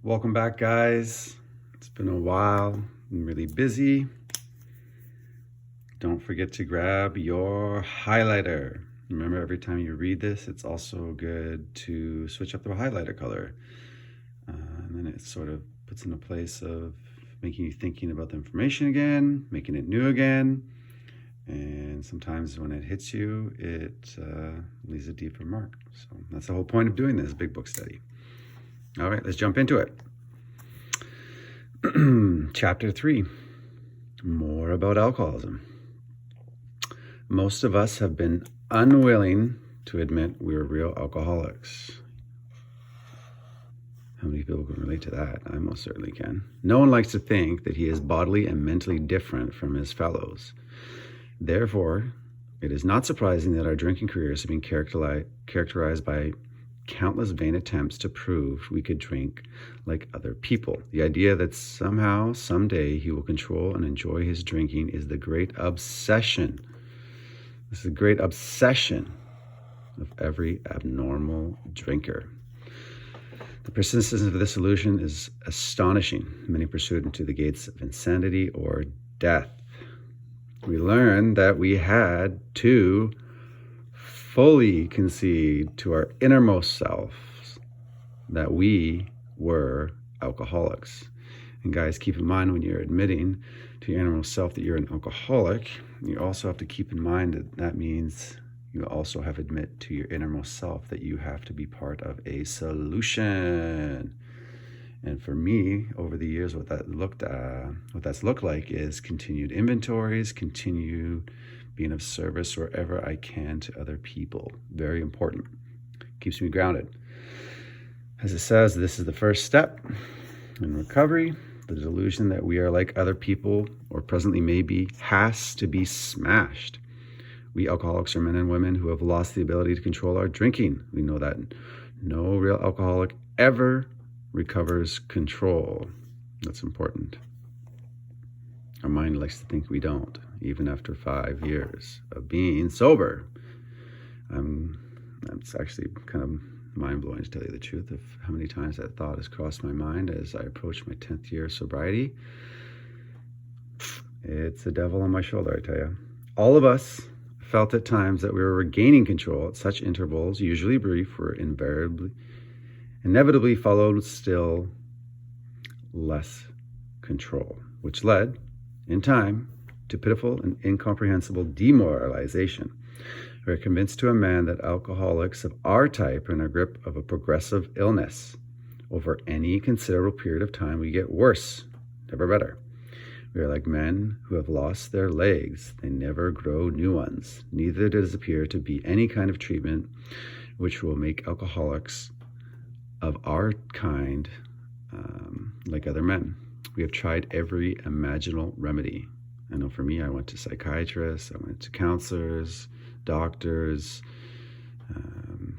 Welcome back, guys. It's been a while. I'm really busy. Don't forget to grab your highlighter. Remember, every time you read this, it's also good to switch up the highlighter color. And then it sort of puts in a place of making you thinking about the information again, making it new again. And sometimes when it hits you, it leaves a deeper mark. So that's the whole point of doing this big book study. All right, let's jump into it. Chapter 3, more about alcoholism. Most of us have been unwilling to admit we're real alcoholics. How many people can relate to that? I most certainly can. No one likes to think that he is bodily and mentally different from his fellows. Therefore, it is not surprising that our drinking careers have been characterized by countless vain attempts to prove we could drink like other people. The idea that somehow, someday, he will control and enjoy his drinking is the great obsession. This is the great obsession of every abnormal drinker. The persistence of this illusion is astonishing. Many pursue it into the gates of insanity or death. We learned that we had to fully concede to our innermost selves that we were alcoholics. And guys, keep in mind when you're admitting to your innermost self that you're an alcoholic, you also have to keep in mind that that means you also have to admit to your innermost self that you have to be part of a solution. And for me, over the years, what that's looked like is continued inventories, continued being of service wherever I can to other people. Very important. Keeps me grounded. As it says, this is the first step in recovery. The delusion that we are like other people, or presently maybe, has to be smashed. We alcoholics are men and women who have lost the ability to control our drinking. We know that no real alcoholic ever recovers control. That's important. Our mind likes to think we don't, even after 5 years of being sober. It's actually kind of mind-blowing, to tell you the truth, of how many times that thought has crossed my mind as I approach my 10th year of sobriety. It's the devil on my shoulder, I tell you. All of us felt at times that we were regaining control at such intervals, usually brief, were inevitably followed still less control, which led, in time, to pitiful and incomprehensible demoralization. We are convinced to a man that alcoholics of our type are in a grip of a progressive illness. Over any considerable period of time, we get worse, never better. We are like men who have lost their legs. They never grow new ones. Neither does appear to be any kind of treatment which will make alcoholics of our kind like other men. We have tried every imaginable remedy. I know for me, I went to psychiatrists, I went to counselors, doctors,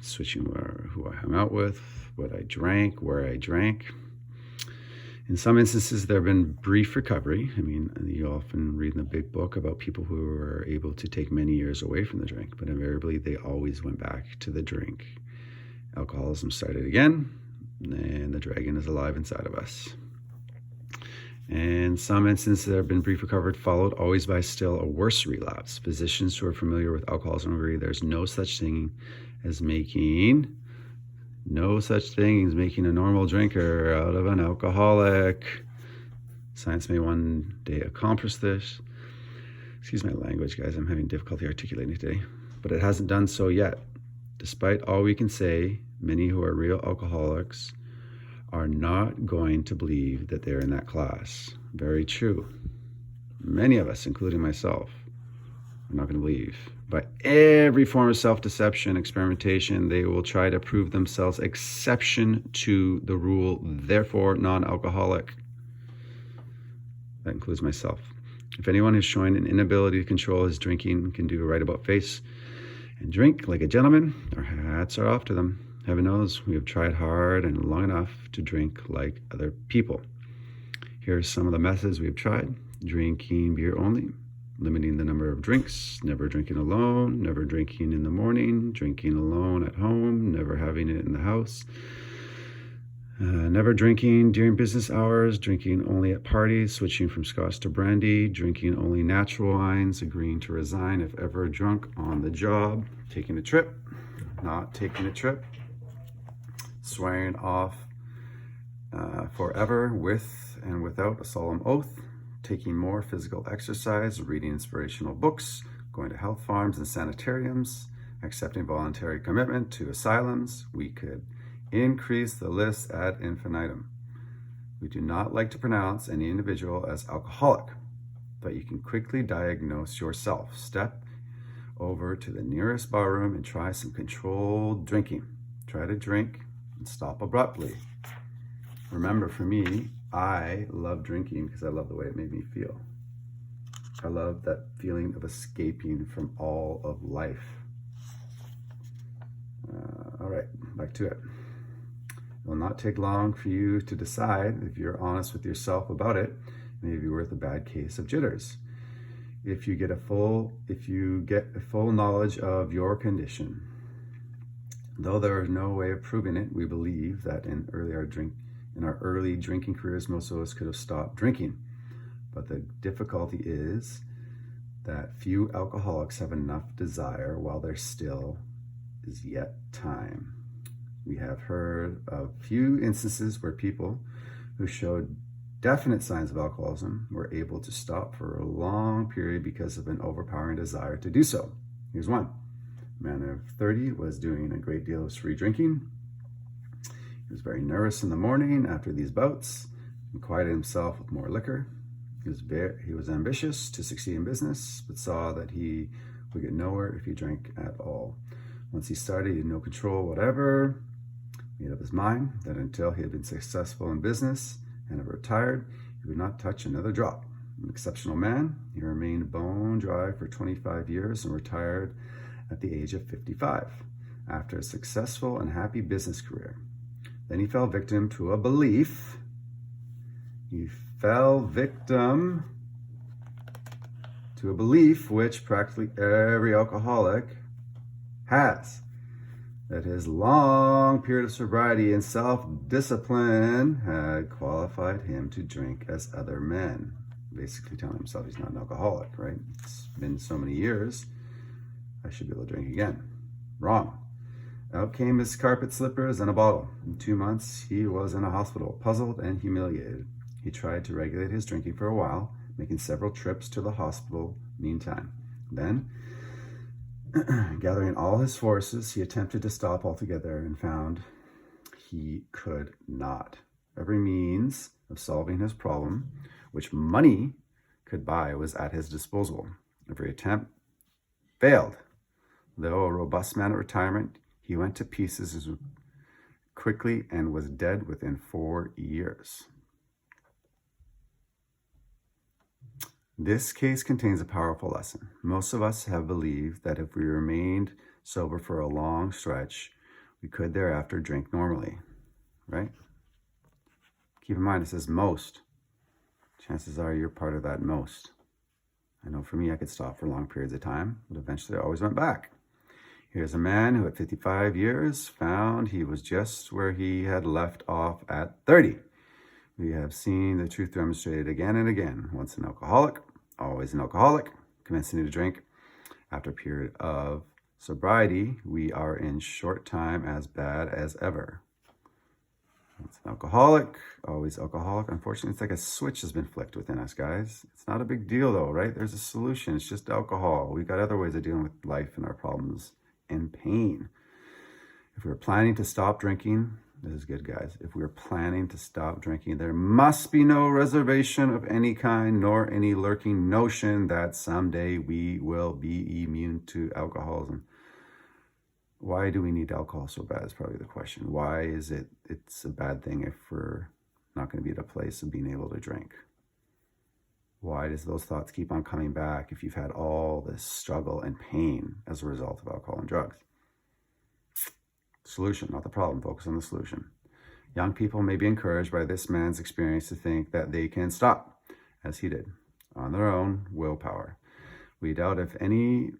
switching who I hung out with, what I drank, where I drank. In some instances, there have been brief recovery. I mean, you often read in the big book about people who were able to take many years away from the drink, but invariably they always went back to the drink. Alcoholism started again, and the dragon is alive inside of us. In some instances, there have been brief recovery, followed always by still a worse relapse. Physicians who are familiar with alcoholism agree there's no such thing as making a normal drinker out of an alcoholic. Science may one day accomplish this. Excuse my language, guys. I'm having difficulty articulating today. But it hasn't done so yet. Despite all we can say, many who are real alcoholics are not going to believe that they're in that class. Very true. Many of us, including myself, are not going to believe. By every form of self-deception, experimentation, they will try to prove themselves exception to the rule, therefore non-alcoholic. That includes myself. If anyone is showing an inability to control his drinking can do a right about face and drink like a gentleman, our hats are off to them. Heaven knows we have tried hard and long enough to drink like other people. Here are some of the methods we have tried. Drinking beer only, limiting the number of drinks, never drinking alone, never drinking in the morning, drinking alone at home, never having it in the house, Never drinking during business hours, drinking only at parties, switching from scotch to brandy, drinking only natural wines, agreeing to resign if ever drunk on the job, taking a trip, not taking a trip, swearing off forever with and without a solemn oath, taking more physical exercise, reading inspirational books, going to health farms and sanitariums, accepting voluntary commitment to asylums. We could increase the list ad infinitum. We do not like to pronounce any individual as alcoholic, but you can quickly diagnose yourself. Step over to the nearest barroom and try some controlled drinking. Try to drink and stop abruptly. Remember, for me, I love drinking because I love the way it made me feel. I love that feeling of escaping from all of life. All right, back to it. It will not take long for you to decide if you're honest with yourself about it. It may be worth a bad case of jitters. If you get a full knowledge of your condition. Though there is no way of proving it, we believe that in our early drinking careers, most of us could have stopped drinking. But the difficulty is that few alcoholics have enough desire while there still is yet time. We have heard of few instances where people who showed definite signs of alcoholism were able to stop for a long period because of an overpowering desire to do so. Here's one. A man of 30 was doing a great deal of free drinking. He was very nervous in the morning after these bouts and quieted himself with more liquor. He was ambitious to succeed in business, but saw that he would get nowhere if he drank at all. Once he started, he had no control whatever. Made up his mind that until he had been successful in business and had retired, he would not touch another drop. An exceptional man, he remained bone dry for 25 years and retired at the age of 55 after a successful and happy business career. Then he fell victim to a belief. Which practically every alcoholic has, that his long period of sobriety and self-discipline had qualified him to drink as other men. Basically telling himself he's not an alcoholic, right? It's been so many years, I should be able to drink again. Wrong. Out came his carpet slippers and a bottle. In 2 months, he was in a hospital, puzzled and humiliated. He tried to regulate his drinking for a while, making several trips to the hospital meantime. Then, gathering all his forces, he attempted to stop altogether and found he could not. Every means of solving his problem, which money could buy, was at his disposal. Every attempt failed. Though a robust man at retirement, he went to pieces as quickly and was dead within 4 years. This case contains a powerful lesson. Most of us have believed that if we remained sober for a long stretch, we could thereafter drink normally, right? Keep in mind, it says most. Chances are you're part of that most. I know for me, I could stop for long periods of time, but eventually I always went back. Here's a man who at 55 years found he was just where he had left off at 30. We have seen the truth demonstrated again and again. Once an alcoholic, always an alcoholic. Commencing to drink after a period of sobriety, we are in short time as bad as ever. Once an alcoholic, always alcoholic. Unfortunately, it's like a switch has been flicked within us, guys. It's not a big deal though, right? There's a solution. It's just alcohol. We've got other ways of dealing with life and our problems and pain. If we're planning to stop drinking, this is good, guys. If we're planning to stop drinking, there must be no reservation of any kind, nor any lurking notion that someday we will be immune to alcoholism. Why do we need alcohol so bad is probably the question. Why is it's a bad thing if we're not going to be at a place of being able to drink? Why does those thoughts keep on coming back if you've had all this struggle and pain as a result of alcohol and drugs? Solution, not the problem. Focus on the solution. Young people may be encouraged by this man's experience to think that they can stop, as he did, on their own willpower. We doubt if many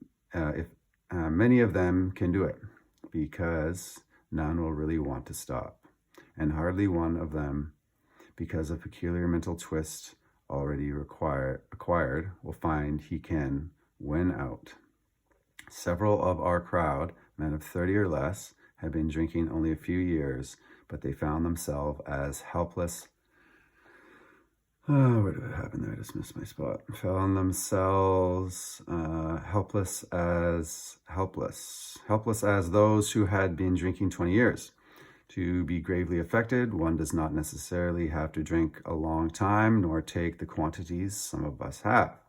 of them can do it, because none will really want to stop. and hardly one of them, because of peculiar mental twists already acquired, will find he can win out. Several of our crowd, men of 30 or less, had been drinking only a few years, but they found themselves as helpless. Where did it happen there? I just missed my spot. Found themselves helpless as those who had been drinking 20 years. To be gravely affected, one does not necessarily have to drink a long time, nor take the quantities some of us have.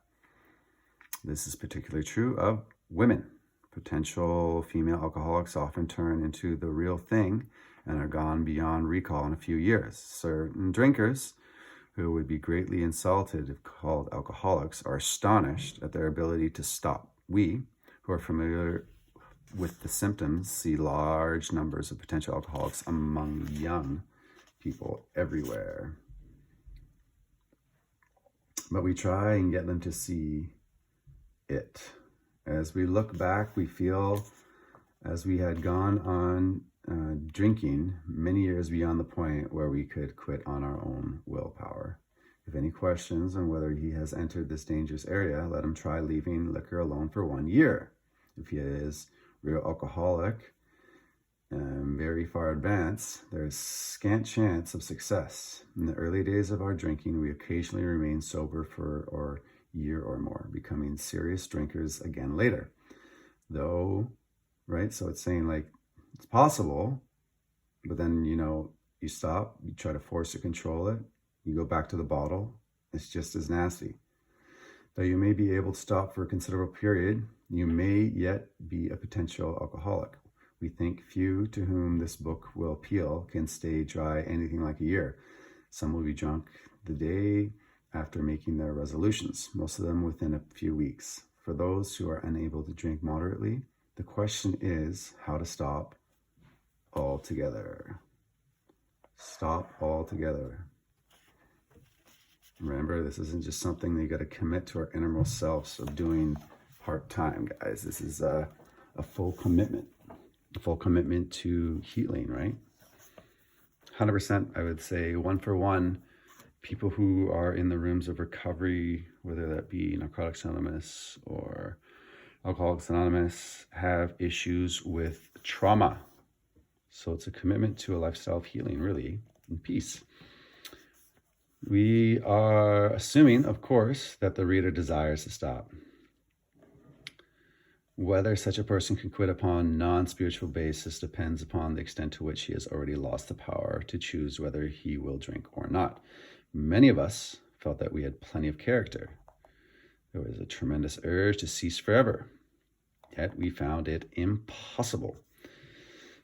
This is particularly true of women. Potential female alcoholics often turn into the real thing and are gone beyond recall in a few years. Certain drinkers, who would be greatly insulted if called alcoholics, are astonished at their ability to stop. We, who are familiar with the symptoms, see large numbers of potential alcoholics among young people everywhere. But we try and get them to see it. As we look back, we feel as we had gone on drinking many years beyond the point where we could quit on our own willpower. If any questions on whether he has entered this dangerous area, let him try leaving liquor alone for 1 year. If he is real alcoholic and very far advanced, there is scant chance of success. In the early days of our drinking, we occasionally remain sober for a year or more, becoming serious drinkers again later. Though, right, so it's saying like, it's possible, but then, you stop, you try to force to control it, you go back to the bottle, it's just as nasty. Though you may be able to stop for a considerable period, you may yet be a potential alcoholic. We think few to whom this book will appeal can stay dry anything like a year. Some will be drunk the day after making their resolutions, most of them within a few weeks. For those who are unable to drink moderately, the question is how to stop altogether. Stop altogether. Remember, this isn't just something that you got to commit to our innermost selves of doing part-time, guys. This is a full commitment to healing, right? 100%, I would say, one for one, people who are in the rooms of recovery, whether that be Narcotics Anonymous or Alcoholics Anonymous, have issues with trauma. So it's a commitment to a lifestyle of healing, really, and peace. We are assuming, of course, that the reader desires to stop. Whether such a person can quit upon non-spiritual basis depends upon the extent to which he has already lost the power to choose whether he will drink or not. Many of us felt that we had plenty of character. There was a tremendous urge to cease forever, yet we found it impossible.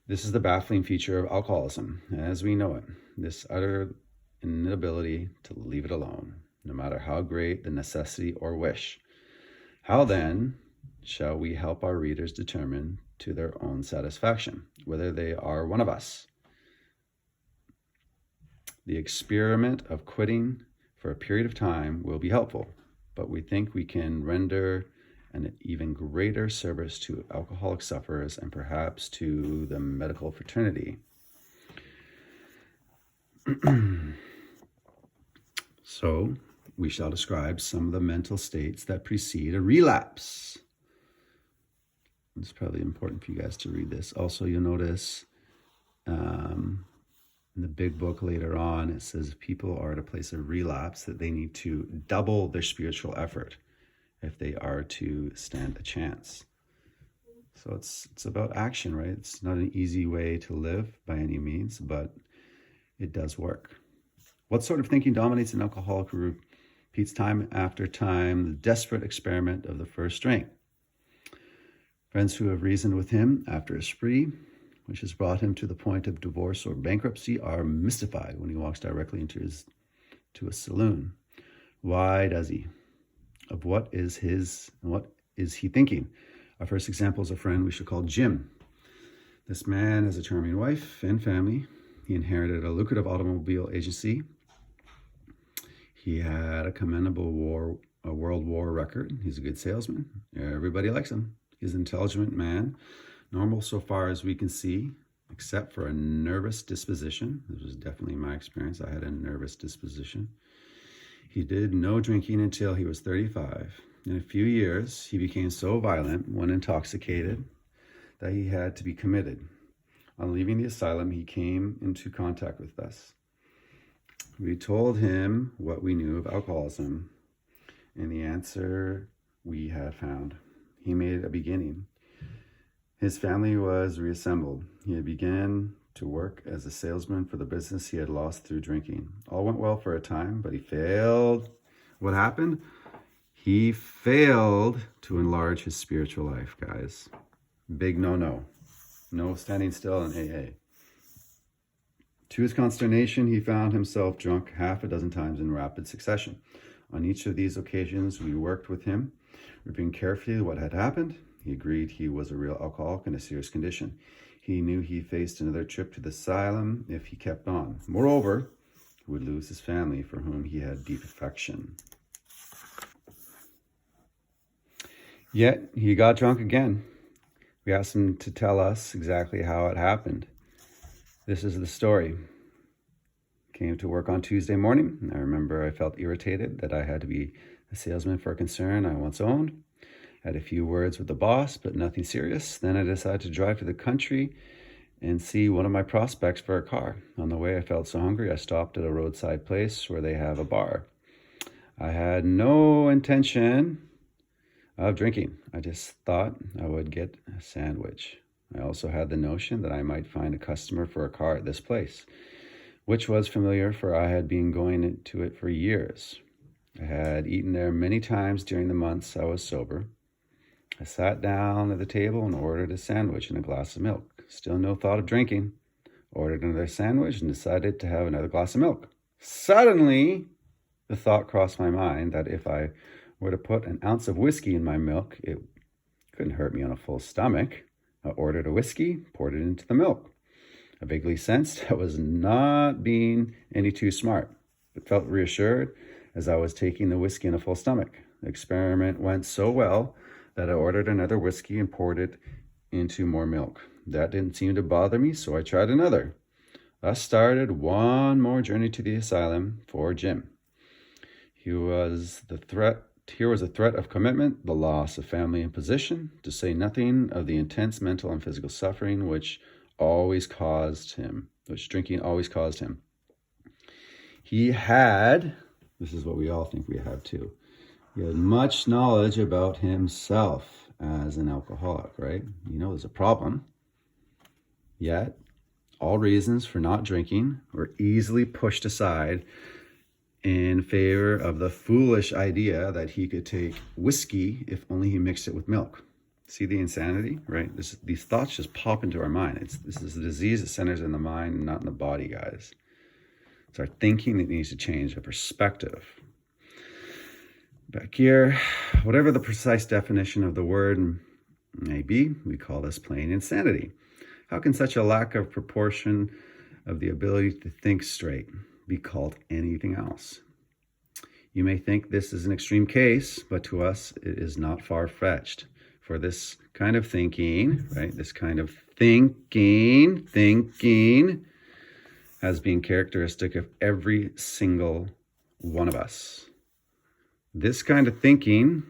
This is the baffling feature of alcoholism, as we know it. This utter inability to leave it alone, no matter how great the necessity or wish. How then shall we help our readers determine to their own satisfaction whether they are one of us? The experiment of quitting for a period of time will be helpful, but we think we can render an even greater service to alcoholic sufferers and perhaps to the medical fraternity. So, we shall describe some of the mental states that precede a relapse. It's probably important for you guys to read this. Also, you'll notice in the big book later on, it says if people are at a place of relapse, that they need to double their spiritual effort if they are to stand a chance. So it's about action, right? It's not an easy way to live by any means, but it does work. What sort of thinking dominates an alcoholic who repeats time after time the desperate experiment of the first drink? Friends who have reasoned with him after a spree, which has brought him to the point of divorce or bankruptcy, are mystified when he walks directly into a saloon. Why does he? Of what is he thinking? Our first example is a friend we should call Jim. This man has a charming wife and family. He inherited a lucrative automobile agency. He had a commendable World War record. He's a good salesman. Everybody likes him. He's an intelligent man, normal so far as we can see, except for a nervous disposition. This was definitely my experience. I had a nervous disposition. He did no drinking until he was 35. In a few years, he became so violent when intoxicated that he had to be committed. On leaving the asylum, he came into contact with us. We told him what we knew of alcoholism and the answer we had found. He made a beginning. His family was reassembled. He began to work as a salesman for the business he had lost through drinking. All went well for a time, but he failed. What happened? He failed to enlarge his spiritual life, guys. Big no-no. No standing still in AA. To his consternation, he found himself drunk half a dozen times in rapid succession. On each of these occasions, we worked with him, reviewing carefully what had happened. He agreed he was a real alcoholic in a serious condition. He knew he faced another trip to the asylum if he kept on. Moreover, he would lose his family for whom he had deep affection. Yet, he got drunk again. We asked him to tell us exactly how it happened. This is the story. Came to work on Tuesday morning. I remember I felt irritated that I had to be a salesman for a concern I once owned. Had a few words with the boss, but nothing serious. Then I decided to drive to the country and see one of my prospects for a car. On the way, I felt so hungry, I stopped at a roadside place where they have a bar. I had no intention of drinking. I just thought I would get a sandwich. I also had the notion that I might find a customer for a car at this place, which was familiar, for I had been going to it for years. I had eaten there many times during the months I was sober. I sat down at the table and ordered a sandwich and a glass of milk. Still no thought of drinking. Ordered another sandwich and decided to have another glass of milk. Suddenly, the thought crossed my mind that if I were to put an ounce of whiskey in my milk, it couldn't hurt me on a full stomach. I ordered a whiskey, poured it into the milk. I vaguely sensed I was not being any too smart, but felt reassured as I was taking the whiskey in a full stomach. The experiment went so well that I ordered another whiskey and poured it into more milk. That didn't seem to bother me, so I tried another. Thus started one more journey to the asylum for Jim. Here was a threat of commitment, the loss of family and position, to say nothing of the intense mental and physical suffering which drinking always caused him. He had, this is what we all think we have too, he had much knowledge about himself as an alcoholic, right? You know there's a problem. Yet, all reasons for not drinking were easily pushed aside in favor of the foolish idea that he could take whiskey if only he mixed it with milk. See the insanity, right? These thoughts just pop into our mind. This is a disease that centers in the mind and not in the body, guys. It's our thinking that needs to change, a perspective. Back here, whatever the precise definition of the word may be, we call this plain insanity. How can such a lack of proportion of the ability to think straight be called anything else? You may think this is an extreme case, but to us it is not far-fetched. For this kind of thinking, right, this kind of thinking has been characteristic of every single one of us. This kind of thinking,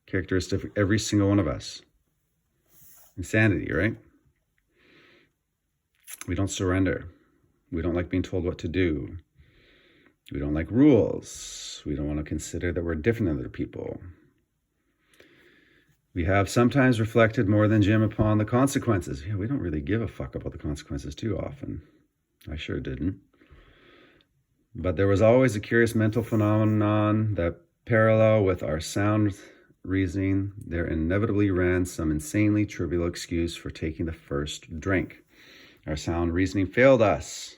characteristic of every single one of us. Insanity, right? We don't surrender. We don't like being told what to do. We don't like rules. We don't want to consider that we're different than other people. We have sometimes reflected more than Jim upon the consequences. Yeah, we don't really give a fuck about the consequences too often. I sure didn't. But there was always a curious mental phenomenon that parallel with our sound reasoning, there inevitably ran some insanely trivial excuse for taking the first drink. Our sound reasoning failed us.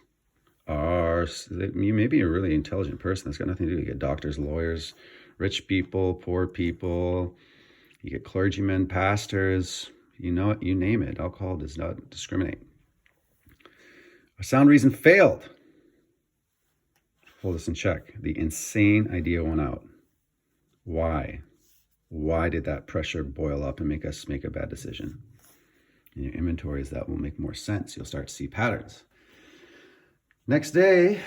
You may be a really intelligent person. That's got nothing to do. You get doctors, lawyers, rich people, poor people. You get clergymen, pastors. You know it, you name it. Alcohol does not discriminate. Our sound reason failed. Hold us in check. The insane idea went out. Why? Why did that pressure boil up and make us make a bad decision? In your inventories, that will make more sense. You'll start to see patterns. Next day,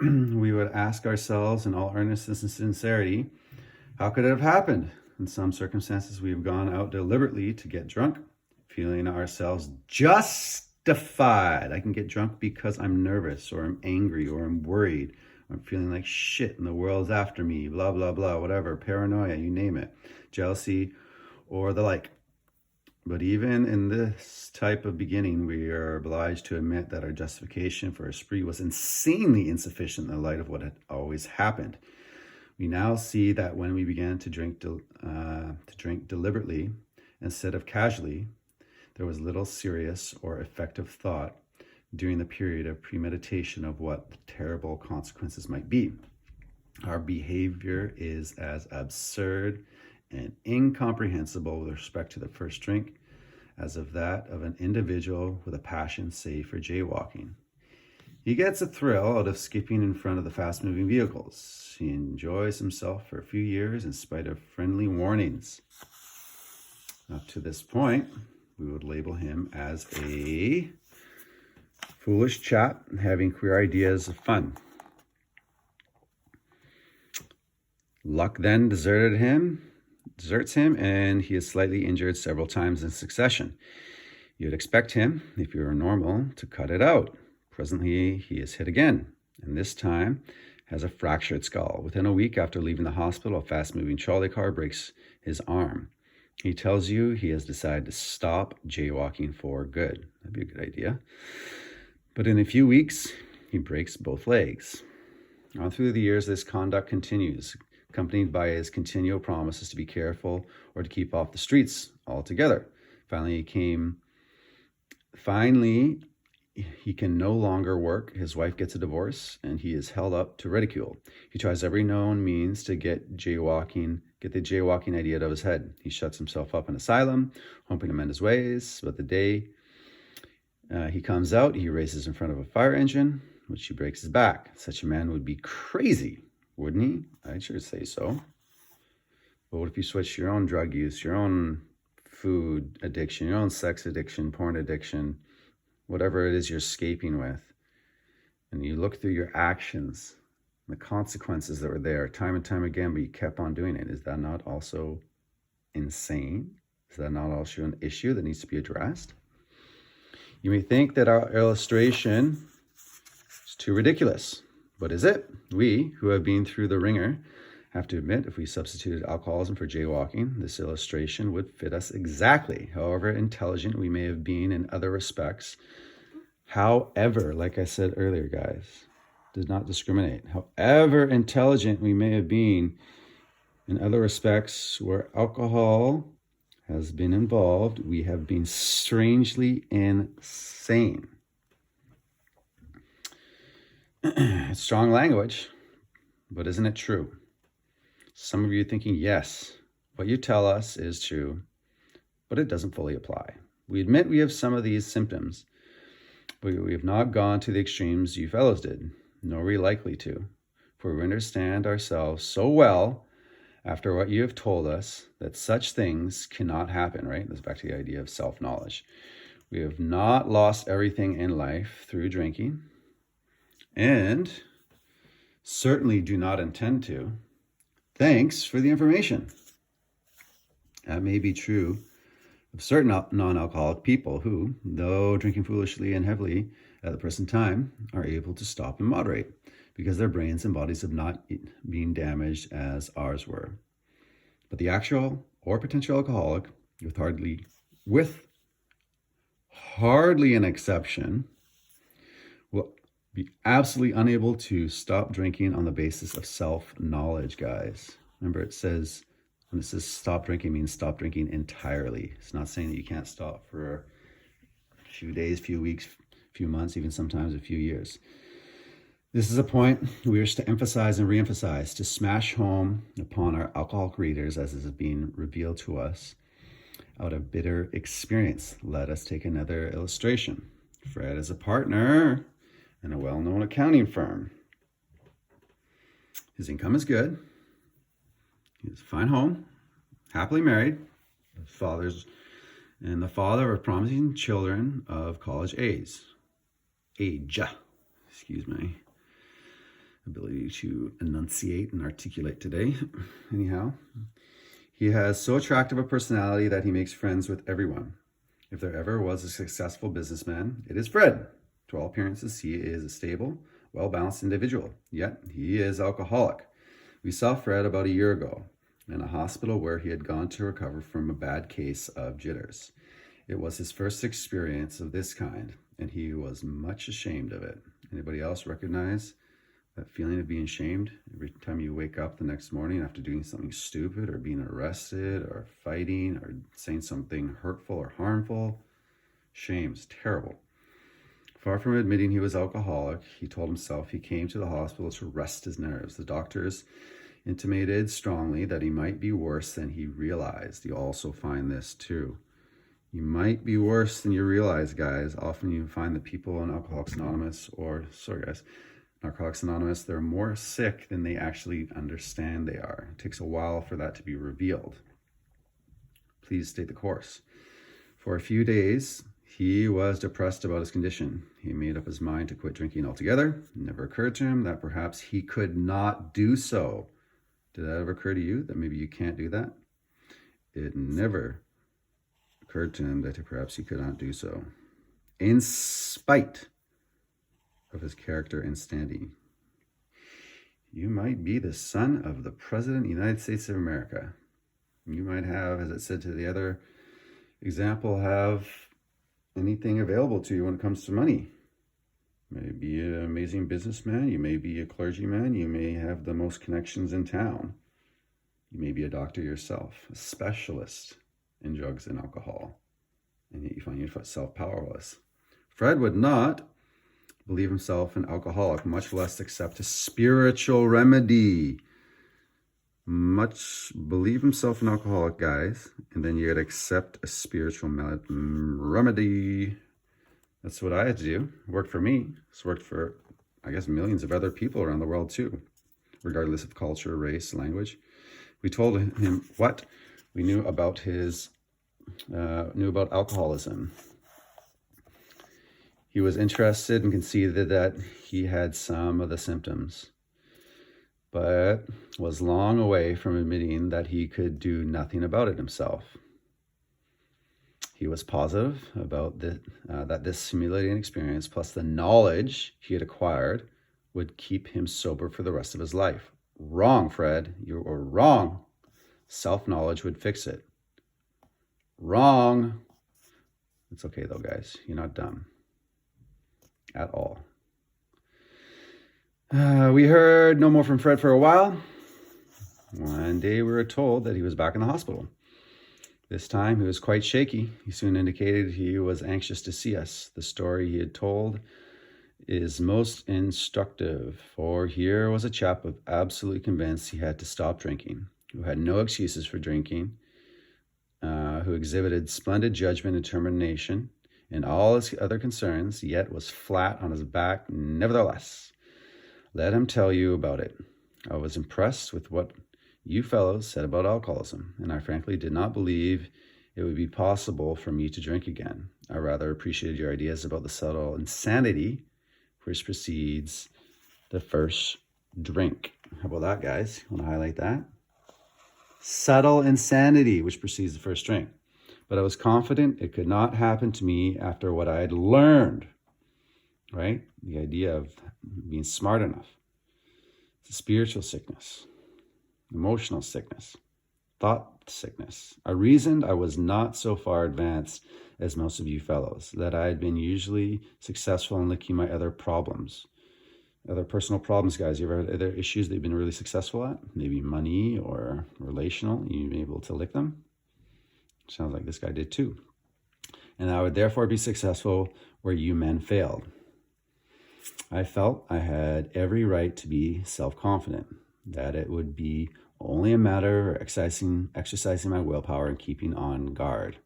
we would ask ourselves in all earnestness and sincerity, how could it have happened? In some circumstances, we have gone out deliberately to get drunk, feeling ourselves justified. I can get drunk because I'm nervous, or I'm angry, or I'm worried, or I'm feeling like shit and the world's after me, blah, blah, blah, whatever, paranoia, you name it, jealousy, or the like. But even in this type of beginning, we are obliged to admit that our justification for a spree was insanely insufficient in the light of what had always happened. We now see that when we began to drink deliberately instead of casually, there was little serious or effective thought during the period of premeditation of what the terrible consequences might be. Our behavior is as absurd and incomprehensible with respect to the first drink as of that of an individual with a passion, say, for jaywalking. He gets a thrill out of skipping in front of the fast-moving vehicles. He enjoys himself for a few years in spite of friendly warnings. Up to this point, we would label him as a foolish chap having queer ideas of fun. Luck then deserts him, and he is slightly injured several times in succession. You would expect him, if you were normal, to cut it out. Presently, he is hit again, and this time has a fractured skull. Within a week after leaving the hospital, a fast-moving trolley car breaks his arm. He tells you he has decided to stop jaywalking for good. That'd be a good idea. But in a few weeks, he breaks both legs. All through the years, this conduct continues, accompanied by his continual promises to be careful or to keep off the streets altogether. Finally, he can no longer work. His wife gets a divorce, and he is held up to ridicule. He tries every known means to get the jaywalking idea out of his head. He shuts himself up in an asylum, hoping to mend his ways. But the day he comes out, he races in front of a fire engine, which he breaks his back. Such a man would be crazy, wouldn't he? I'd sure say so. But what if you switch your own drug use, your own food addiction, your own sex addiction, porn addiction, whatever it is you're escaping with, and you look through your actions, the consequences that were there time and time again, but you kept on doing it? Is that not also insane? Is that not also an issue that needs to be addressed? You may think that our illustration is too ridiculous, but is it? We, who have been through the ringer, have to admit, if we substituted alcoholism for jaywalking, this illustration would fit us exactly. However intelligent we may have been in other respects, however, like I said earlier, guys, does not discriminate. However intelligent we may have been in other respects where alcohol has been involved, we have been strangely insane. It's strong language, but isn't it true? Some of you are thinking, yes, what you tell us is true, but it doesn't fully apply. We admit we have some of these symptoms, but we have not gone to the extremes you fellows did, nor are we likely to, for we understand ourselves so well after what you have told us that such things cannot happen, right? That's back to the idea of self-knowledge. We have not lost everything in life through drinking, and certainly do not intend to. Thanks for the information. That may be true of certain non-alcoholic people who, though drinking foolishly and heavily at the present time, are able to stop and moderate because their brains and bodies have not been damaged as ours were. But the actual or potential alcoholic, with hardly an exception, will be absolutely unable to stop drinking on the basis of self-knowledge, guys. Remember, it says, when it says stop drinking, it means stop drinking entirely. It's not saying that you can't stop for a few days, few weeks, few months, even sometimes a few years. This is a point we wish to emphasize and reemphasize, to smash home upon our alcoholic readers as is being revealed to us out of bitter experience. Let us take another illustration. Fred is a partner in a well-known accounting firm. His income is good. He has a fine home, happily married. His father's and the father of promising children of college age. Excuse my ability to enunciate and articulate today. Anyhow, he has so attractive a personality that he makes friends with everyone. If there ever was a successful businessman, it is Fred. To all appearances, he is a stable, well-balanced individual, yet he is alcoholic. We saw Fred about a year ago in a hospital where he had gone to recover from a bad case of jitters. It was his first experience of this kind, and he was much ashamed of it. Anybody else recognize that feeling of being shamed every time you wake up the next morning after doing something stupid or being arrested or fighting or saying something hurtful or harmful? Shame's terrible. Far from admitting he was alcoholic, he told himself he came to the hospital to rest his nerves. The doctors intimated strongly that he might be worse than he realized. You also find this too. You might be worse than you realize, guys. Often you find that people in Alcoholics Anonymous, Narcotics Anonymous, they're more sick than they actually understand they are. It takes a while for that to be revealed. Please state the course. For a few days, he was depressed about his condition. He made up his mind to quit drinking altogether. It never occurred to him that perhaps he could not do so. Did that ever occur to you, that maybe you can't do that? It never occurred to him that perhaps he could not do so, in spite of his character and standing. You might be the son of the President of the United States of America. You might have, as it said to the other example, have anything available to you when it comes to money. You may be an amazing businessman. You may be a clergyman. You may have the most connections in town. You may be a doctor yourself, a specialist in drugs and alcohol, and yet you find yourself powerless. Fred would not believe himself an alcoholic, much less accept a spiritual remedy. Believe himself an alcoholic, guys, and then you gotta accept a spiritual remedy. That's what I had to do. It worked for me. It's worked for, I guess, millions of other people around the world too, regardless of culture, race, language. We told him what we knew about alcoholism. He was interested and conceded that he had some of the symptoms, but was long away from admitting that he could do nothing about it himself. He was positive about that this stimulating experience, plus the knowledge he had acquired, would keep him sober for the rest of his life. Wrong, Fred. You were wrong. Self-knowledge would fix it. Wrong. It's okay though, guys. You're not dumb at all. We heard no more from Fred for a while. One day we were told that he was back in the hospital. This time he was quite shaky. He soon indicated he was anxious to see us. The story he had told is most instructive, for here was a chap absolutely convinced he had to stop drinking, who had no excuses for drinking, who exhibited splendid judgment and determination in all his other concerns, yet was flat on his back nevertheless. Let him tell you about it. I was impressed with what you fellows said about alcoholism, and I frankly did not believe it would be possible for me to drink again. I rather appreciated your ideas about the subtle insanity which precedes the first drink. How about that, guys? Want to highlight that? Subtle insanity which precedes the first drink. But I was confident it could not happen to me after what I had learned, right? The idea of being smart enough. It's a spiritual sickness, emotional sickness, thought sickness. I reasoned I was not so far advanced as most of you fellows, that I had been usually successful in licking my other problems. Other personal problems, guys. You ever had other issues that you've been really successful at? Maybe money or relational. You've been able to lick them? Sounds like this guy did too. And I would therefore be successful where you men failed. I felt I had every right to be self-confident, that it would be only a matter of exercising my willpower and keeping on guard.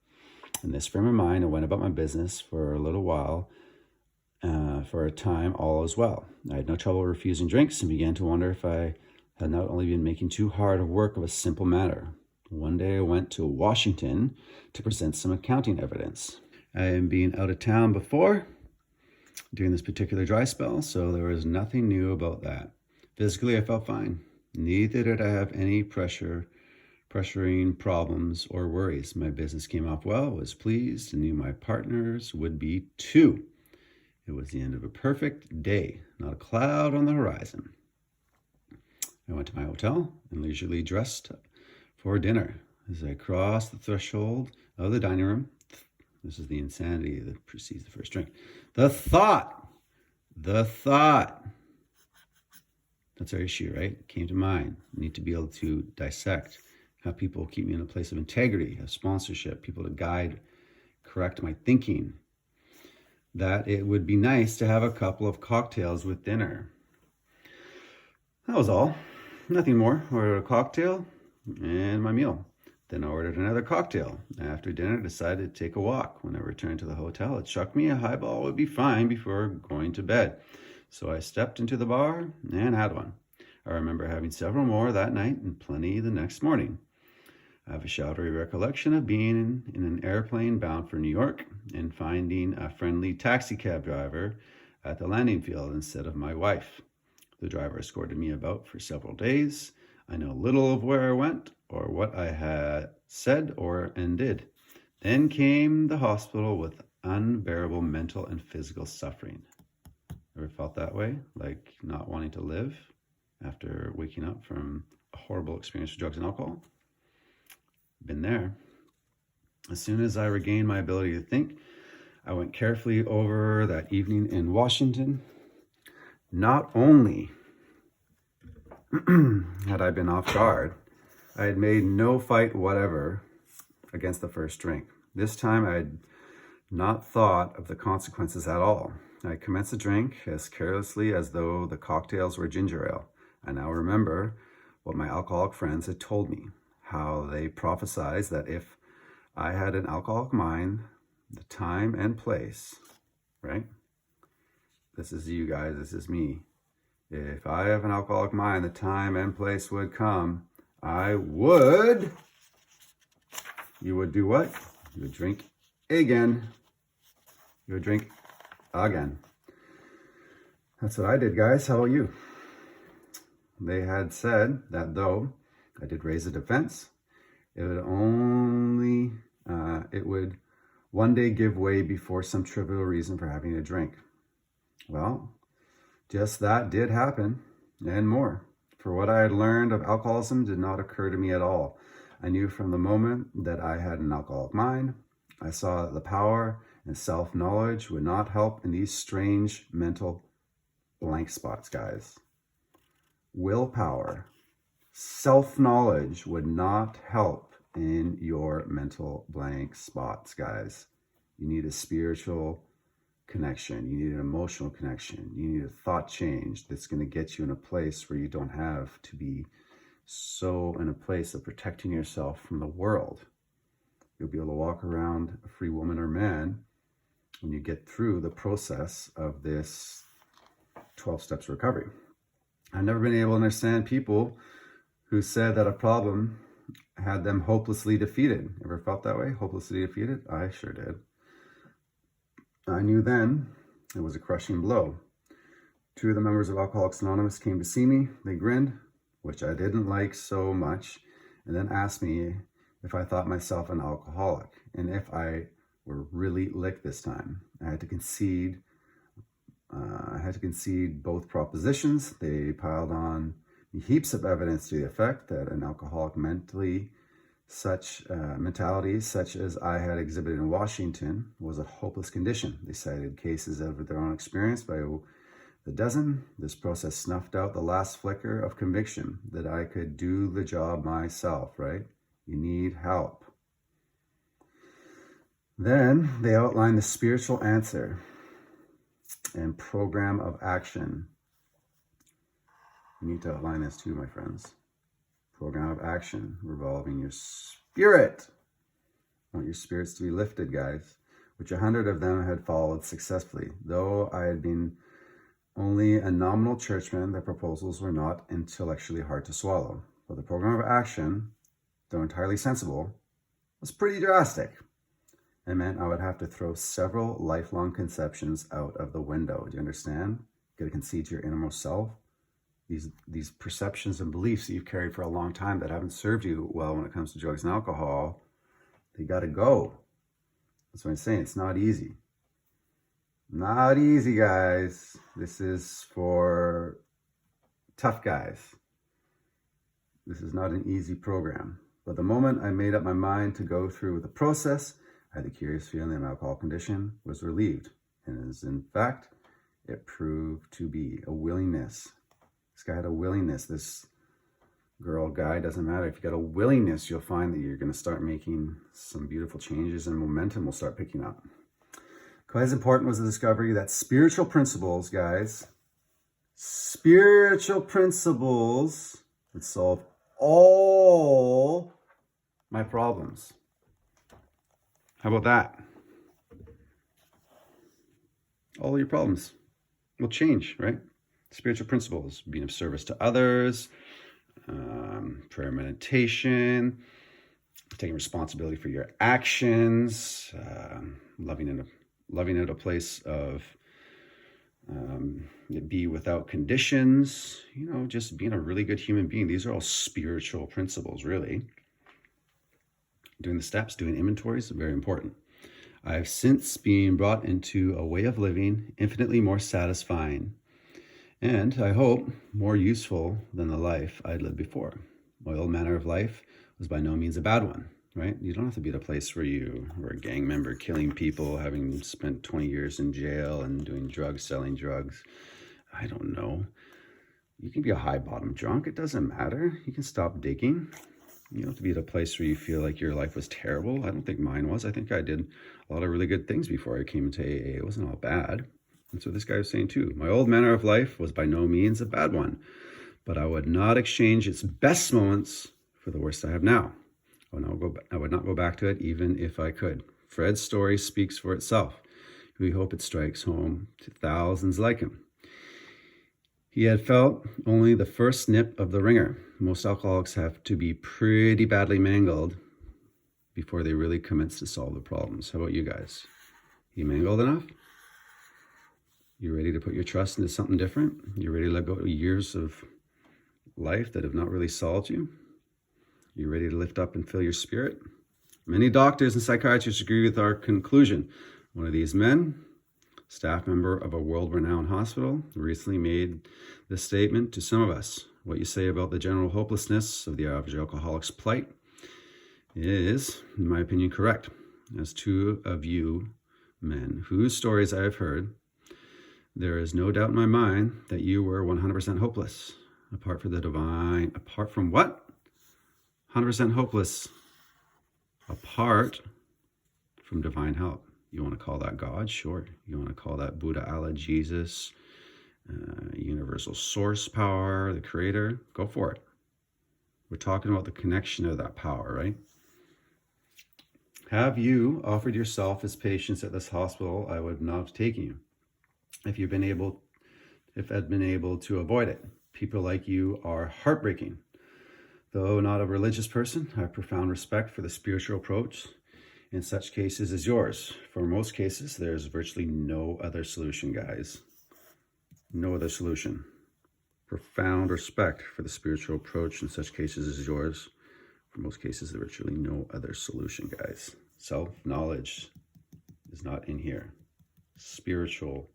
In this frame of mind, I went about my business for a little while. For a time, all was well. I had no trouble refusing drinks and began to wonder if I had not only been making too hard of work of a simple matter. One day I went to Washington to present some accounting evidence. I had been out of town before during this particular dry spell, so there was nothing new about that. Physically, I felt fine. Neither did I have any pressuring problems or worries. My business came off well, was pleased, and knew my partners would be too. It was the end of a perfect day, not a cloud on the horizon. I went to my hotel and leisurely dressed for dinner. As I crossed the threshold of the dining room, this is the insanity that precedes the first drink. The thought, that's our issue, right? Came to mind. I need to be able to dissect, have people keep me in a place of integrity, have sponsorship, people to guide, correct my thinking, that it would be nice to have a couple of cocktails with dinner. That was all. Nothing more. Ordered a cocktail and my meal. Then I ordered another cocktail. After dinner, decided to take a walk. When I returned to the hotel, it struck me a highball would be fine before going to bed. So I stepped into the bar and had one. I remember having several more that night and plenty the next morning. I have a shadowy recollection of being in an airplane bound for New York and finding a friendly taxi cab driver at the landing field instead of my wife. The driver escorted me about for several days. I know little of where I went or what I had said and did. Then came the hospital with unbearable mental and physical suffering. Ever felt that way? Like not wanting to live after waking up from a horrible experience with drugs and alcohol? Been there. As soon as I regained my ability to think, I went carefully over that evening in Washington. Not only had I been off guard, I had made no fight whatever against the first drink. This time I had not thought of the consequences at all. I commenced the drink as carelessly as though the cocktails were ginger ale. I now remember what my alcoholic friends had told me, how they prophesied that if I had an alcoholic mind, the time and place, right? This is you guys, this is me. If I have an alcoholic mind, the time and place would come. You would do what? You would drink again. You would drink again. That's what I did, guys. How about you? They had said that though I did raise a defense, it would one day give way before some trivial reason for having a drink. Well, just that did happen, and more. For what I had learned of alcoholism did not occur to me at all. I knew from the moment that I had an alcoholic mind. I saw that the power and self-knowledge would not help in these strange mental blank spots, guys. Willpower, self-knowledge would not help in your mental blank spots, guys. You need a spiritual connection. You need an emotional connection. You need a thought change that's going to get you in a place where you don't have to be so in a place of protecting yourself from the world. You'll be able to walk around a free woman or man when you get through the process of this 12 steps recovery. I've never been able to understand people who said that a problem had them hopelessly defeated. Ever felt that way? Hopelessly defeated? I sure did. I knew then it was a crushing blow. Two of the members of Alcoholics Anonymous came to see me. They grinned, which I didn't like so much, and then asked me if I thought myself an alcoholic and if I were really licked this time. I had to concede both propositions. They piled on heaps of evidence to the effect that an alcoholic mentality such as I had exhibited in Washington was a hopeless condition. They cited cases of their own experience by the dozen. This process snuffed out the last flicker of conviction that I could do the job myself, right? You need help. Then they outlined the spiritual answer and program of action. You need to outline this too, my friends. Program of action revolving your spirit. I want your spirits to be lifted, guys, which 100 of them had followed successfully. Though I had been only a nominal churchman, the proposals were not intellectually hard to swallow. But the program of action though entirely sensible, was pretty drastic. It meant I would have to throw several lifelong conceptions out of the window. Do you understand? You got to concede to your innermost self. These perceptions and beliefs that you've carried for a long time that haven't served you well when it comes to drugs and alcohol, they got to go. That's what I'm saying. It's not easy. Not easy, guys. This is for tough guys. This is not an easy program. But the moment I made up my mind to go through with the process, I had the curious feeling that my alcohol condition was relieved. And as in fact, it proved to be a willingness. This guy had a willingness. This girl, guy, doesn't matter. If you got a willingness, you'll find that you're going to start making some beautiful changes and momentum will start picking up. Quite as important was the discovery that spiritual principles, guys, spiritual principles would solve all my problems. How about that? All your problems will change, right? Spiritual principles, being of service to others, prayer, meditation, taking responsibility for your actions, loving at a place of be without conditions, just being a really good human being. These are all spiritual principles, really. Doing the steps, doing inventories, very important. I've since been brought into a way of living infinitely more satisfying and, I hope, more useful than the life I'd lived before. My old manner of life was by no means a bad one, right? You don't have to be at a place where you were a gang member, killing people, having spent 20 years in jail and doing drugs, selling drugs. I don't know. You can be a high bottom drunk. It doesn't matter. You can stop digging. You don't have to be at a place where you feel like your life was terrible. I don't think mine was. I think I did a lot of really good things before I came into AA. It wasn't all bad. That's what this guy was saying too. My old manner of life was by no means a bad one, but I would not exchange its best moments for the worst I have now. I would not go back to it even if I could. Fred's story speaks for itself. We hope it strikes home to thousands like him. He had felt only the first nip of the ringer. Most alcoholics have to be pretty badly mangled before they really commence to solve the problems. How about you guys? You mangled enough? You ready to put your trust into something different? You ready to let go of years of life that have not really solved you? You ready to lift up and fill your spirit? Many doctors and psychiatrists agree with our conclusion. One of these men, staff member of a world-renowned hospital, recently made this statement to some of us. What you say about the general hopelessness of the average alcoholic's plight is, in my opinion, correct. As two of you men whose stories I have heard, there is no doubt in my mind that you were 100% hopeless. Apart from what? 100% hopeless. Apart from divine help. You want to call that God? Sure. You want to call that Buddha, Allah, Jesus, universal source power, the creator? Go for it. We're talking about the connection of that power, right? Have you offered yourself as patients at this hospital? I would not have taken you. If I'd been able to avoid it. People like you are heartbreaking. Though not a religious person, I have profound respect for the spiritual approach in such cases as yours. For most cases, there's virtually no other solution, guys. No other solution. Profound respect for the spiritual approach in such cases as yours. For most cases, there's virtually no other solution, guys. Self-knowledge is not in here. Spiritual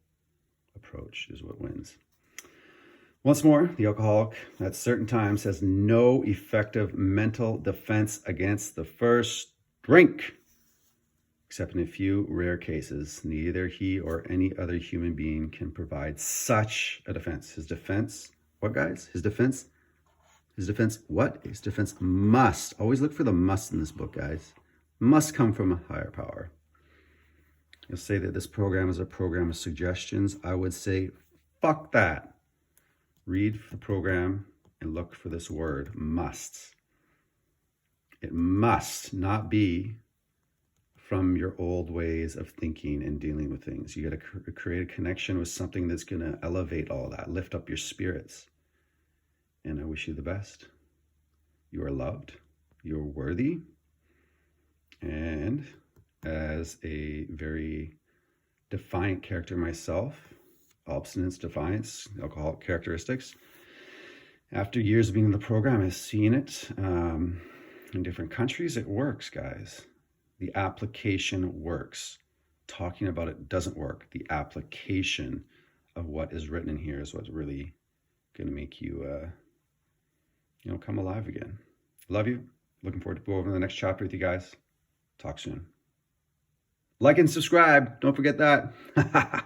approach is what wins. Once more, the alcoholic at certain times has no effective mental defense against the first drink. Except in a few rare cases, neither he or any other human being can provide such a defense. His defense, what guys? His defense what? His defense must, always look for the must in this book, guys, must come from a higher power. You'll say that this program is a program of suggestions. I would say, fuck that. Read the program and look for this word, must. It must not be from your old ways of thinking and dealing with things. You got to create a connection with something that's going to elevate all that, lift up your spirits. And I wish you the best. You are loved. you're worthy. And as a very defiant character myself, abstinence, defiance, alcoholic characteristics, after years of being in the program, I've seen it in different countries. It works, guys. The application works. Talking about it doesn't work. The application of what is written in here is what's really going to make you, come alive again. Love you. Looking forward to go over the next chapter with you guys. Talk soon. Like and subscribe. Don't forget that.